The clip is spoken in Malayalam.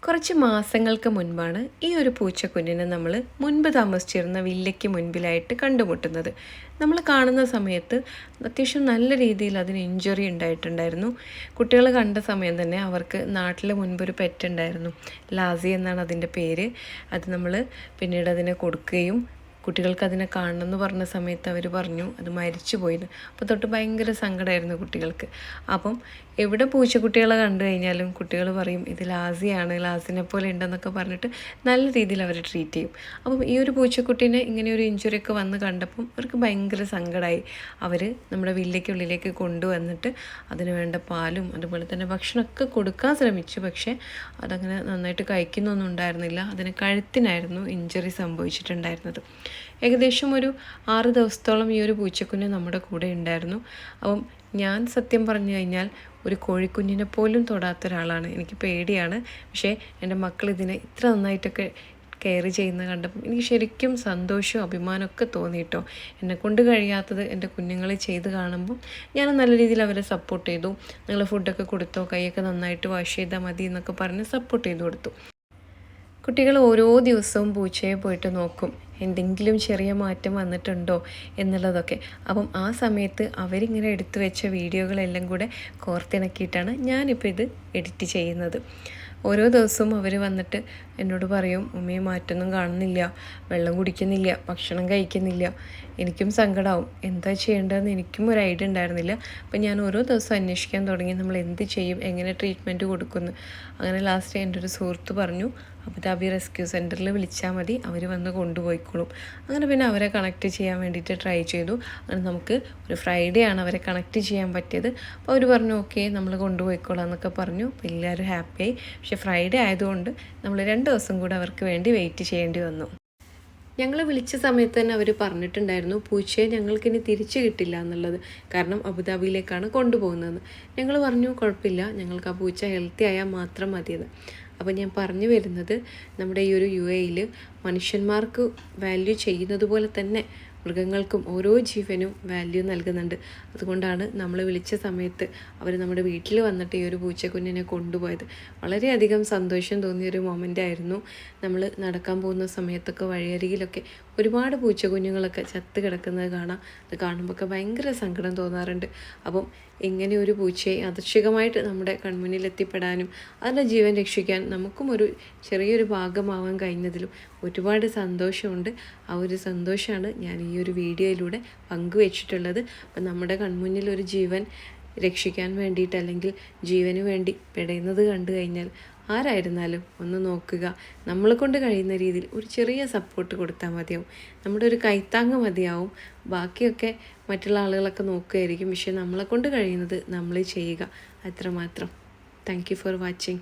കുറച്ച് മാസങ്ങൾക്ക് മുൻപാണ് ഈ ഒരു പൂച്ചക്കുഞ്ഞിനെ നമ്മൾ മുൻപ് താമസിച്ചിരുന്ന വില്ലയ്ക്ക് മുൻപിലായിട്ട് കണ്ടുമുട്ടുന്നത്. നമ്മൾ കാണുന്ന സമയത്ത് അത്യാവശ്യം നല്ല രീതിയിൽ അതിന് ഇഞ്ചുറി ഉണ്ടായിട്ടുണ്ടായിരുന്നു. കുട്ടികൾ കണ്ട സമയം തന്നെ അവർക്ക് നാട്ടിൽ മുൻപൊരു പെറ്റ് ഉണ്ടായിരുന്നു. ലാസി എന്നാണ് അതിൻ്റെ പേര്. അത് നമ്മൾ പിന്നീട് അതിനെ കൊടുക്കുകയും കുട്ടികൾക്ക് അതിനെ കാണണം എന്ന് പറഞ്ഞ സമയത്ത് അവർ പറഞ്ഞു അത് മരിച്ചു പോയിന്ന്. അപ്പോൾ തൊട്ട് ഭയങ്കര സങ്കടമായിരുന്നു കുട്ടികൾക്ക്. അപ്പം എവിടെ പൂച്ചക്കുട്ടികളെ കണ്ടു കഴിഞ്ഞാലും കുട്ടികൾ പറയും ഇത് ലാസിയാണ്, ലാസിനെ പോലെ ഉണ്ടെന്നൊക്കെ പറഞ്ഞിട്ട് നല്ല രീതിയിൽ അവർ ട്രീറ്റ് ചെയ്യും. അപ്പം ഈ ഒരു പൂച്ചക്കുട്ടീനെ ഇങ്ങനെ ഒരു ഇഞ്ചുറി ഒക്കെ വന്ന് കണ്ടപ്പം അവർക്ക് ഭയങ്കര സങ്കടമായി. അവർ നമ്മുടെ വില്ലയ്ക്കുള്ളിലേക്ക് കൊണ്ടുവന്നിട്ട് അതിന് വേണ്ട പാലും അതുപോലെ തന്നെ ഭക്ഷണമൊക്കെ കൊടുക്കാൻ ശ്രമിച്ചു. പക്ഷേ അതങ്ങനെ നന്നായിട്ട് കഴിക്കുന്നൊന്നും ഉണ്ടായിരുന്നില്ല. അതിന് കഴുത്തിനായിരുന്നു ഇഞ്ചുറി സംഭവിച്ചിട്ടുണ്ടായിരുന്നത്. ഏകദേശം ഒരു 6 ദിവസത്തോളം ഈ ഒരു പൂച്ചക്കുഞ്ഞ് നമ്മുടെ കൂടെ ഉണ്ടായിരുന്നു. അപ്പം ഞാൻ സത്യം പറഞ്ഞു കഴിഞ്ഞാൽ ഒരു കോഴിക്കുഞ്ഞിനെ പോലും തൊടാത്ത ഒരാളാണ്. എനിക്ക് പേടിയാണ്. പക്ഷേ എൻ്റെ മക്കൾ ഇതിനെ ഇത്ര നന്നായിട്ടൊക്കെ കെയർ ചെയ്യുന്ന കണ്ടപ്പോൾ എനിക്ക് ശരിക്കും സന്തോഷവും അഭിമാനമൊക്കെ തോന്നിയിട്ടോ. എന്നെക്കൊണ്ട് കഴിയാത്തത് എൻ്റെ കുഞ്ഞുങ്ങളെ ചെയ്ത് കാണുമ്പോൾ ഞാൻ നല്ല രീതിയിൽ അവരെ സപ്പോർട്ട് ചെയ്തു. നിങ്ങൾ ഫുഡൊക്കെ കൊടുത്തോ, കൈയൊക്കെ നന്നായിട്ട് വാഷ് ചെയ്താൽ മതി എന്നൊക്കെ പറഞ്ഞ് സപ്പോർട്ട് ചെയ്ത് കൊടുത്തു. കുട്ടികൾ ഓരോ ദിവസവും പൂച്ചയെ പോയിട്ട് നോക്കും എന്തെങ്കിലും ചെറിയ മാറ്റം വന്നിട്ടുണ്ടോ എന്നുള്ളതൊക്കെ. അപ്പം ആ സമയത്ത് അവരിങ്ങനെ എടുത്തു വെച്ച വീഡിയോകളെല്ലാം കൂടെ കോർത്തിണക്കിയിട്ടാണ് ഞാനിപ്പോൾ ഇത് എഡിറ്റ് ചെയ്യുന്നത്. ഓരോ ദിവസവും അവർ വന്നിട്ട് എന്നോട് പറയും ഉമ്മയെ മാറ്റൊന്നും കാണുന്നില്ല, വെള്ളം കുടിക്കുന്നില്ല, ഭക്ഷണം കഴിക്കുന്നില്ല. എനിക്കും സങ്കടമാവും. എന്താ ചെയ്യേണ്ടതെന്ന് എനിക്കും ഒരു ഐഡിയ ഉണ്ടായിരുന്നില്ല. അപ്പം ഞാൻ ഓരോ ദിവസവും അന്വേഷിക്കാൻ തുടങ്ങി നമ്മൾ എന്ത് ചെയ്യും, എങ്ങനെ ട്രീറ്റ്മെൻറ്റ് കൊടുക്കുന്നു. അങ്ങനെ ലാസ്റ്റ് എൻ്റെ ഒരു സുഹൃത്ത് പറഞ്ഞു അബുദാബി റെസ്ക്യൂ സെൻറ്ററിൽ വിളിച്ചാൽ മതി, അവർ വന്ന് കൊണ്ടുപോയിക്കോളും. അങ്ങനെ പിന്നെ അവരെ കണക്ട് ചെയ്യാൻ വേണ്ടിയിട്ട് ട്രൈ ചെയ്തു. അങ്ങനെ നമുക്ക് ഒരു ഫ്രൈഡേ ആണ് അവരെ കണക്ട് ചെയ്യാൻ പറ്റിയത്. അപ്പോൾ അവർ പറഞ്ഞു ഓക്കെ നമ്മൾ കൊണ്ടുപോയിക്കോളാം എന്നൊക്കെ പറഞ്ഞു. അപ്പോൾ എല്ലാവരും ഹാപ്പിയായി. പക്ഷേ ഫ്രൈഡേ ആയതുകൊണ്ട് നമ്മൾ 2 ദിവസം കൂടെ അവർക്ക് വേണ്ടി വെയിറ്റ് ചെയ്യേണ്ടി വന്നു. ഞങ്ങൾ വിളിച്ച സമയത്ത് തന്നെ അവർ പറഞ്ഞിട്ടുണ്ടായിരുന്നു പൂച്ചയെ ഞങ്ങൾക്കിനി തിരിച്ചു കിട്ടില്ല എന്നുള്ളത്. കാരണം അബുദാബിയിലേക്കാണ് കൊണ്ടുപോകുന്നതെന്ന്. ഞങ്ങൾ പറഞ്ഞു കുഴപ്പമില്ല, ഞങ്ങൾക്ക് ആ പൂച്ച ഹെൽത്തി ആയാൽ മാത്രം മതിയെന്ന്. അപ്പോൾ ഞാൻ പറഞ്ഞു വരുന്നത് നമ്മുടെ ഈ ഒരു UAE മനുഷ്യന്മാർക്ക് വാല്യൂ ചെയ്യുന്നത് പോലെ തന്നെ മൃഗങ്ങൾക്കും ഓരോ ജീവനും വാല്യൂ നൽകുന്നുണ്ട്. അതുകൊണ്ടാണ് നമ്മൾ വിളിച്ച സമയത്ത് അവർ നമ്മുടെ വീട്ടിൽ വന്നിട്ട് ഈ ഒരു പൂച്ചക്കുഞ്ഞിനെ കൊണ്ടുപോയത്. വളരെയധികം സന്തോഷം തോന്നിയൊരു മൊമെൻ്റ് ആയിരുന്നു. നമ്മൾ നടക്കാൻ പോകുന്ന സമയത്തൊക്കെ വഴിയരികിലൊക്കെ ഒരുപാട് പൂച്ചക്കുഞ്ഞുങ്ങളൊക്കെ ചത്ത് കിടക്കുന്നത് കാണാം. അത് കാണുമ്പോഴൊക്കെ ഭയങ്കര സങ്കടം തോന്നാറുണ്ട്. അപ്പം ഇങ്ങനെ ഒരു പൂച്ചയെ യാദൃച്ഛികമായിട്ട് നമ്മുടെ കൺമുന്നിൽ എത്തിപ്പെടാനും അതിൻ്റെ ജീവൻ രക്ഷിക്കാൻ നമുക്കും ഒരു ചെറിയൊരു ഭാഗമാവാൻ കഴിഞ്ഞതിലും ഒരുപാട് സന്തോഷമുണ്ട്. ആ ഒരു സന്തോഷമാണ് ഞാൻ ഈ ഒരു വീഡിയോയിലൂടെ പങ്കുവച്ചിട്ടുള്ളത്. അപ്പം നമ്മുടെ കൺമുന്നിൽ ഒരു ജീവൻ രക്ഷിക്കാൻ വേണ്ടിയിട്ട് അല്ലെങ്കിൽ ജീവന് വേണ്ടി പെടയുന്നത് കണ്ടു കഴിഞ്ഞാൽ ആരായിരുന്നാലും ഒന്ന് നോക്കുക. നമ്മളെ കൊണ്ട് കഴിയുന്ന രീതിയിൽ ഒരു ചെറിയ സപ്പോർട്ട് കൊടുത്താൽ മതിയാവും. നമ്മുടെ ഒരു കൈത്താങ്ങ് മതിയാവും. ബാക്കിയൊക്കെ മറ്റുള്ള ആളുകളൊക്കെ നോക്കുകയായിരിക്കും. പക്ഷേ നമ്മളെ കൊണ്ട് കഴിയുന്നത് നമ്മൾ ചെയ്യുക, അത്രമാത്രം. Thank you for watching.